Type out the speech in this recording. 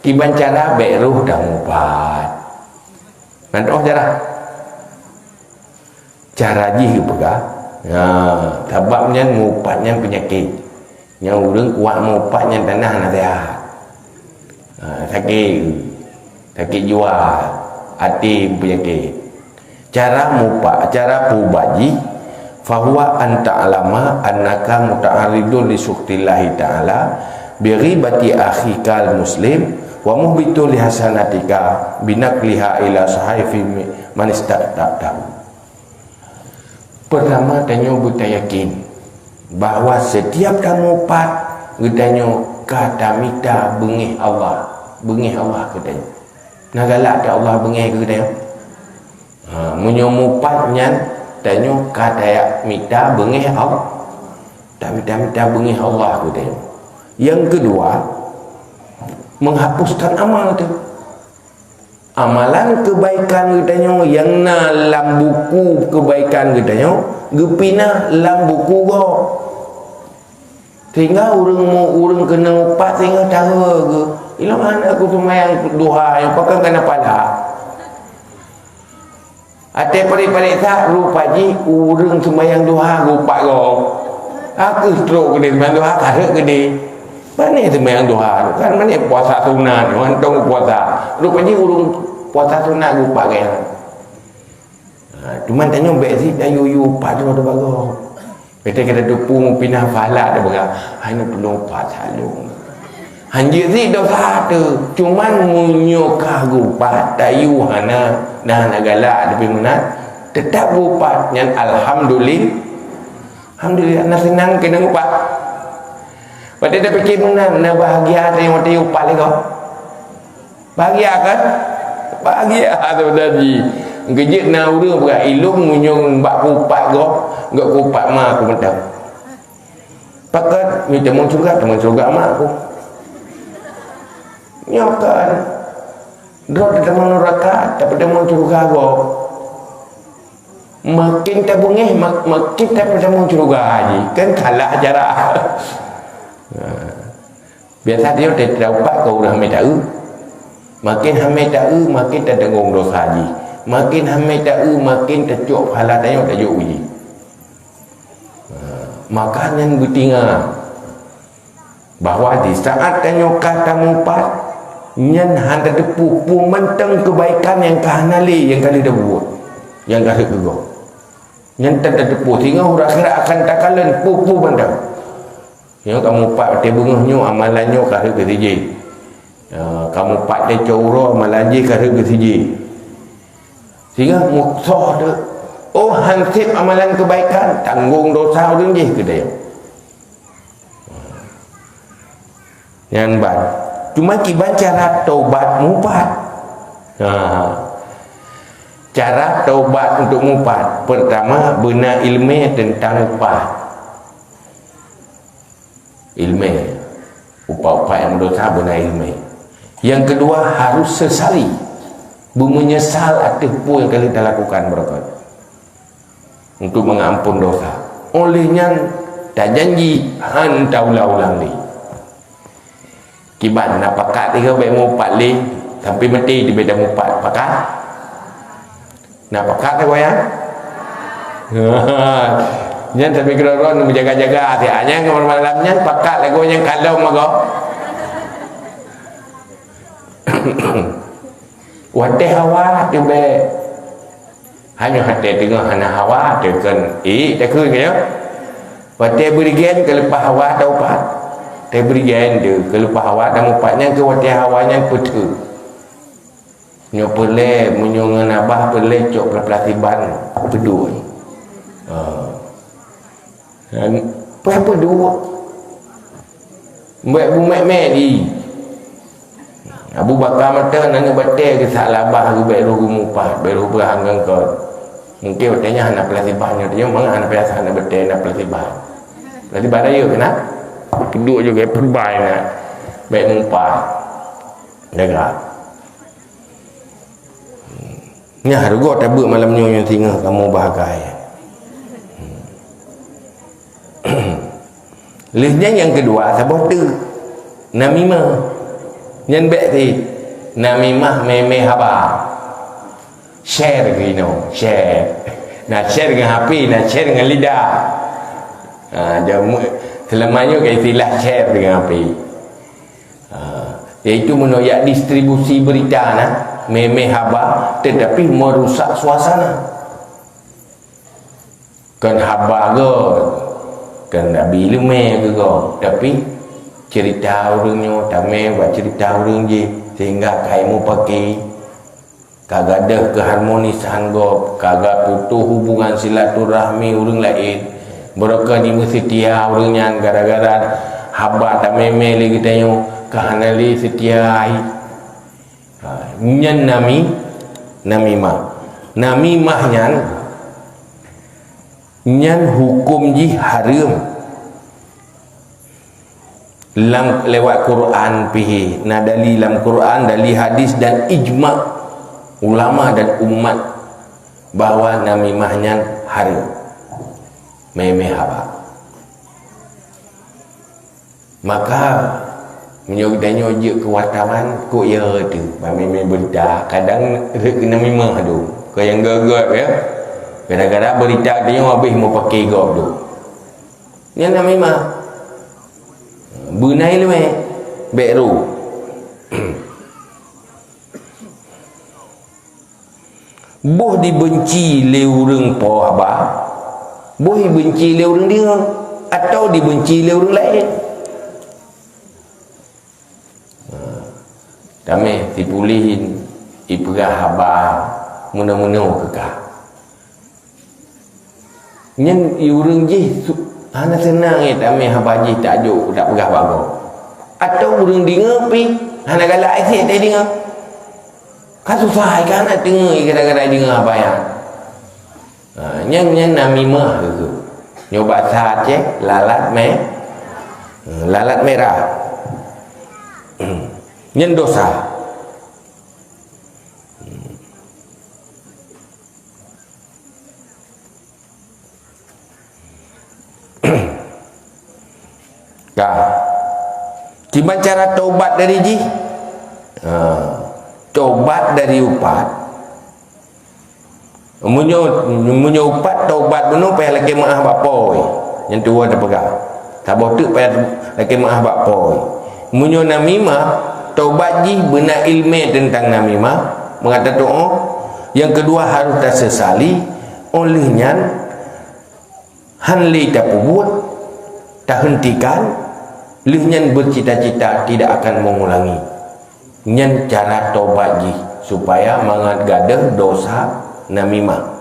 Kiban cara beruh dah mupat. Nanti cara jih pegah. Sebabnya mupatnya penyakit. Yang urang kuat mupatnya tanah nasihat. Sakit jual, hati penyakit. Cara mupat, cara pubaji, fahuwa anta alama annaka muta'aridun li syukrillahi ta'ala biribati akhikal muslim wa muhbitu li hasanatika binakliha ila sahaifi manistakta. Pertama tanya kita yakin bahawa setiap kamu pat kita kata minta bengih Allah katanya. Nak galak ke Allah bengih ke katanya. Menyomupatnya tanya kata minta bengih Allah. Tak minta bengih Allah katanya. Yang kedua, menghapuskan amal tu. Amalan kebaikan katanya yang dalam buku kebaikan katanya gepina dalam buku go. Sehingga orang kena upat sehingga cara ke ilang anak aku semayang duha yang pakai kena pada ate pari-pari tak rupa ji orang semayang duha rupa go aku stroke gede semayang duha karek gede mana semayang duha kan mana puasa sunat mantong puasa rupa ji orang puasa sunat rupa kaya cuman tanya baik si dah yu upat tu ada bagus kita kata tupung pindah falak dah berang hanya perlu upat salung hanya si dosa tu cuman munyokah upat tayu hana dah nak galak tapi menat tetap upat yang alhamdulillah nak senang kena upat pada dah fikir menang nak bahagia ada yang mati upat lagi bahagia kan bahagia tu tadi gejek na urang berat ilung munyong bak kupat go enggak kupat mak aku mentang pakat minta teman surga mak aku nyokan drop di teman neraka tapi teman surga go makin tabungeh makin tak teman surga haji kan kalah jarak biasa dia tak dapat kau dah ambil tahu makin ambil tahu makin tak tanggung dosa haji makin hamil tahu makin tercuk pahala tanya tak jauh uji makanya bertinggal bahawa di saat tanya kata mumpat nyan handa depu mentang kebaikan yang kahanali yang kali dah buat yang kali gegok nyan tak depu sehingga hurah akhirat akan takalan pupu mentang yang kamu pat te bungahnya amalannya kali ke siji kamu pat te coro amalannya kali ke siji sehingga muksah tu hansip amalan kebaikan tanggung dosa orang je ke dia yang bat cuma kiban cara taubat mupat cara taubat untuk mupat pertama benar ilmu tentang mupat ilmu upah yang dosa benar ilmu yang kedua harus sesali menyesal atas apa yang kalian dah lakukan berkat untuk mengampun dosa olehnya tak janji hantau ulang ni kiban nak pakat tiga baik mupat li sampai mati di beda mupat pakat nak pakat tak goyang nyan tapi keron menjaga-jaga hati-hatinya ke malamnya pakat lagu yang kalau mago wadah hawa tu be hanya hati tengah hana hawa tu kan tak ke ya wadah berigen ke lepas hawa taubat te berigen tu ke lepas hawa dan upatnya ke wadah hawanya putu nyo pele menyongan abah pele cok pelatiban pedui dan apa dua mbak bumek medi Abu Bakar mata nanya batal ke salabah ke beru mupah beru beranggang ke mungkin katanya anak pelatibannya dia mana anak biasa anak batal anak pelatiban dia kena kedua juga perbai nak baik mupah jaga ni harga tabuk malam nyonya tinggal kamu bahagia lihnya yang kedua sabah tu namimah Nyen bek ti namimah meme haba. Share gino, share. Nak share dengan HP, nak share dengan lidah. Selamanya ke istilah share dengan HP. Iaitu menoyak distribusi berita nah, meme haba, tetapi merusak suasana. Kan haba ke, kan Nabi lume ke kau, tapi cerita orangnya, tamai buat cerita orang je, sehingga kaimu pakai kagak ada keharmonisan go, kagak putus hubungan silaturahmi orang lain. Mereka ni mesti setia orangnya gara-gara haba tak meme lagi tanya kehanali setia. Nyan namimah. Namimah nyan hukum ji haram. Lewat Quran pihi. Nah dari dalam Quran, dari hadis dan ijma' ulama dan umat bahawa namimahnya haram, meme haba. Maka menyogok ke wartawan kok ya tu meme berita kadang namimah tu ke yang gagap ya, kadang-kadang berita dia habis mau pakai gop tu ni namimah bunai leme beru. Boh dibenci le urang po haba, boh dibenci le urang dia atau dibenci le urang lain. Tame dipulihin iperah haba muna-muna kekah. Nyen urang je hana senang tame haba je tak ajuk tak perah bago. Atau urang dengar pi hana galak asyik tak dengar. Kan susah kan nak dengar kadang-kadang dengar apa yang nyen namimah tu nyoba saja lalat merah nyen dosa. Gimana cara taubat dari ji? Taubat dari upat. Munyo upat taubat benar payah lagi maaf bapoi. Yang tua dah pegang. Tak botuk payah lagi maaf bapoi. Munyo namimah taubat ji benar ilmu tentang namimah, mengata doa. Yang kedua harus tersesali olehnya hanli tak buat, tak hentikan, lihnya bercita-cita tidak akan mengulangi. Nyen cara tobat ji supaya mangat gadah dosa namimah.